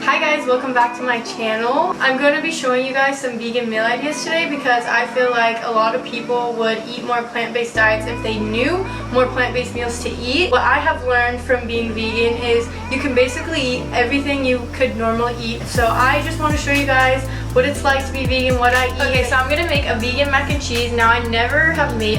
Hi guys, welcome back to my channel. I'm going to be showing you guys some vegan meal ideas today because I feel like a lot of people would eat more plant-based diets if they knew more plant-based meals to eat. What I have learned from being vegan is you can basically eat everything you could normally eat. So I just want to show you guys what it's like to be vegan, what I eat. Okay, so I'm going to make a vegan mac and cheese. Now I never have made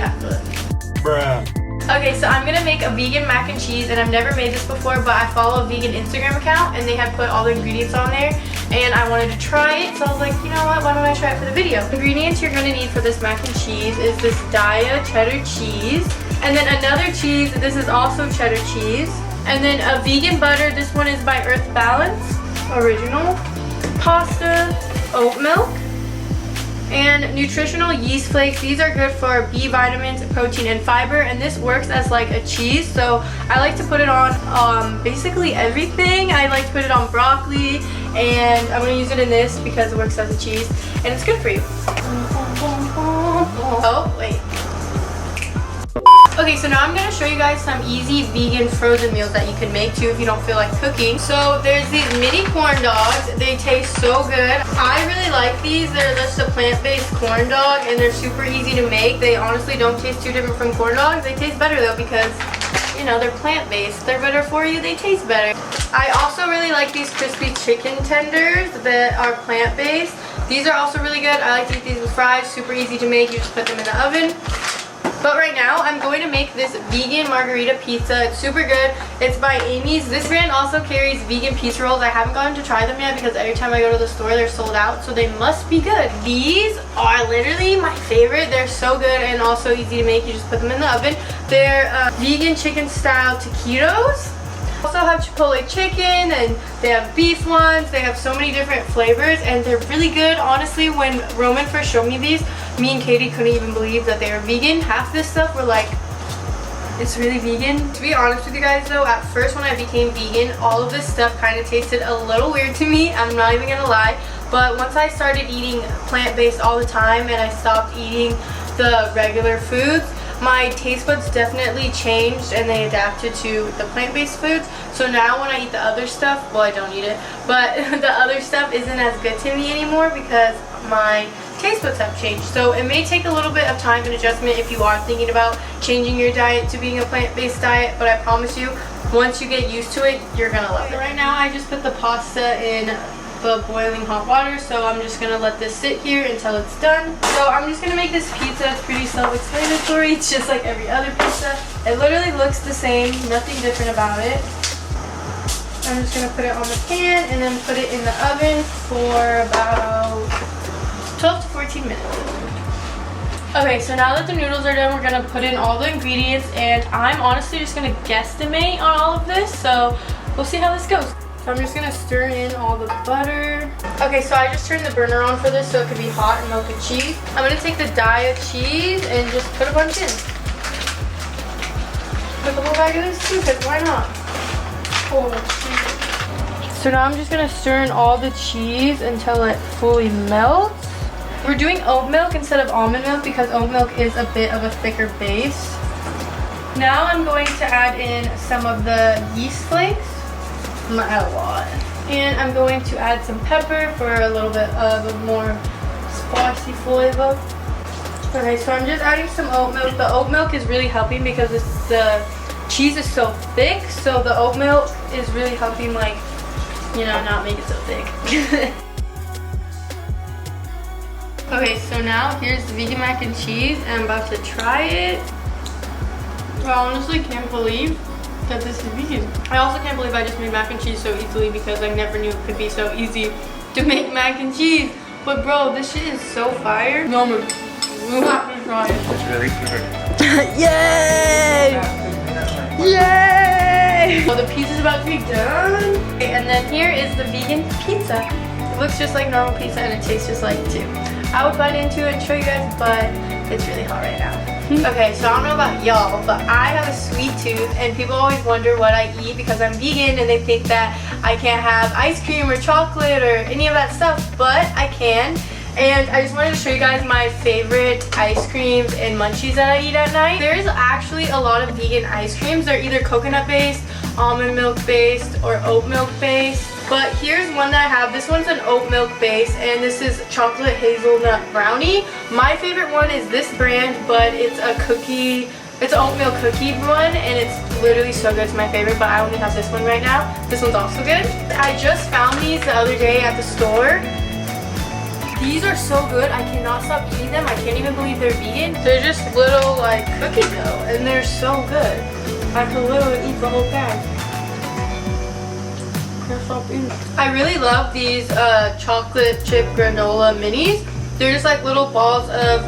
Bruh. Okay, so I'm gonna make a vegan mac and cheese, and I've never made this before, but I follow a vegan Instagram account and they had put all the ingredients on there and I wanted to try it, so I was like, you know what, why don't I try it for the video? The ingredients you're gonna need for this mac and cheese is this Daiya cheddar cheese, and then another cheese, this is also cheddar cheese, and then a vegan butter, this one is by Earth Balance, original, pasta, oat milk, and nutritional yeast flakes. These are good for B vitamins, protein, and fiber, and this works as like a cheese, so I like to put it on basically everything. I like to put it on broccoli, and I'm going to use it in this because it works as a cheese and it's good for you. Oh wait, okay, so now I'm going to show you guys some easy vegan frozen meals that you can make too if you don't feel like cooking. So there's these mini corn dogs. They taste so good. I really like these. They're just a plant-based corn dog and they're super easy to make. They honestly don't taste too different from corn dogs. They taste better though because, you know, they're plant-based. They're better for you. They taste better. I also really like these crispy chicken tenders that are plant-based. These are also really good. I like to eat these with fries. Super easy to make. You just put them in the oven. But right now, I'm going to make this vegan margarita pizza. It's super good. It's by Amy's. This brand also carries vegan pizza rolls. I haven't gotten to try them yet because every time I go to the store, they're sold out. So they must be good. These are literally my favorite. They're so good and also easy to make. You just put them in the oven. They're vegan chicken style taquitos. Also have chipotle chicken, and they have beef ones. They have so many different flavors and they're really good. Honestly, when Roman first showed me these, me and Katie couldn't even believe that they were vegan. Half this stuff were like, it's really vegan. To be honest with you guys though, at first when I became vegan, all of this stuff kind of tasted a little weird to me. I'm not even gonna lie. But once I started eating plant-based all the time and I stopped eating the regular foods, my taste buds definitely changed and they adapted to the plant-based foods. So now when I eat the other stuff, well, I don't eat it, but the other stuff isn't as good to me anymore because my taste buds have changed. So it may take a little bit of time and adjustment if you are thinking about changing your diet to being a plant-based diet, but I promise you, once you get used to it, you're gonna love it. Right now I just put the pasta in the boiling hot water, so I'm just gonna let this sit here until it's done. So I'm just gonna make this pizza. It's pretty self-explanatory. It's just like every other pizza. It literally looks the same, nothing different about it. I'm just gonna put it on the pan and then put it in the oven for about 12 to 14 minutes. Okay, so now that the noodles are done, we're gonna put in all the ingredients, and I'm honestly just gonna guesstimate on all of this, so we'll see how this goes. So I'm just gonna stir in all the butter. Okay, so I just turned the burner on for this so it could be hot and melt the cheese. I'm gonna take the Daiya cheese and just put a bunch in. Put the whole bag of this too, because why not? Oh, so now I'm just gonna stir in all the cheese until it fully melts. We're doing oat milk instead of almond milk because oat milk is a bit of a thicker base. Now I'm going to add in some of the yeast flakes. I'm gonna add a lot. And I'm going to add some pepper for a little bit of a more spicy flavor. Okay, so I'm just adding some oat milk. The oat milk is really helping because the cheese is so thick, so the oat milk is really helping, like, you know, not make it so thick. Okay, so now here's the vegan mac and cheese, and I'm about to try it. I honestly can't believe that this is vegan. I also can't believe I just made mac and cheese so easily because I never knew it could be so easy to make mac and cheese. But bro, this shit is so fire. No, I'm gonna try it. It's really good. Yay! Yay! Well, the pizza's about to be done. Okay, and then here is the vegan pizza. It looks just like normal pizza and it tastes just like it too. I would bite into it and show you guys, but it's really hot right now. Okay, so I don't know about y'all, but I have a sweet tooth and people always wonder what I eat because I'm vegan and they think that I can't have ice cream or chocolate or any of that stuff, but I can. And I just wanted to show you guys my favorite ice creams and munchies that I eat at night. There's actually a lot of vegan ice creams. They're either coconut based, almond milk based, or oat milk based. But here's one that I have. This one's an oat milk base, and this is chocolate hazelnut brownie. My favorite one is this brand, but it's a cookie. It's an oatmeal cookie one, and it's literally so good. It's my favorite, but I only have this one right now. This one's also good. I just found these the other day at the store. These are so good. I cannot stop eating them. I can't even believe they're vegan. They're just little like cookie dough, and they're so good. I could literally eat the whole bag. Can't stop eating. I really love these chocolate chip granola minis. They're just like little balls of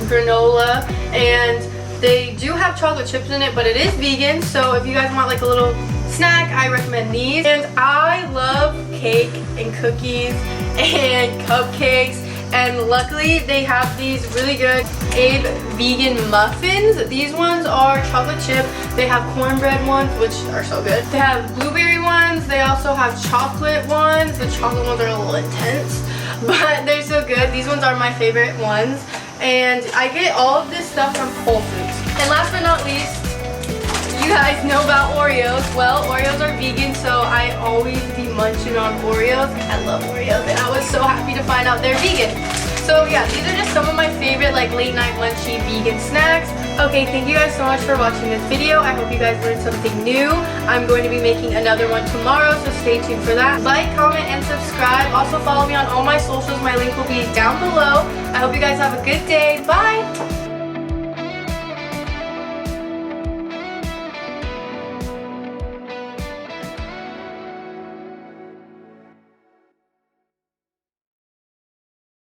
granola, and they do have chocolate chips in it, but it is vegan, so if you guys want like a little snack, I recommend these. And I love cake and cookies and cupcakes, and luckily they have these really good Abe vegan muffins. These ones are chocolate chip. They have cornbread ones, which are so good. They have blueberry ones. They also have chocolate ones. The chocolate ones are a little intense, but they're so good. These ones are my favorite ones. And I get all of this stuff from Whole Foods. And last but not least, you guys know about Oreos. Well, Oreos are vegan, so I always be munching on Oreos. I love Oreos, and I was so happy to find out they're vegan. So yeah, these are just some of my favorite like late night lunchy vegan snacks. Okay, thank you guys so much for watching this video. I hope you guys learned something new. I'm going to be making another one tomorrow, so stay tuned for that. Like, comment, and subscribe. Also follow me on all my socials. My link will be down below. I hope you guys have a good day. Bye!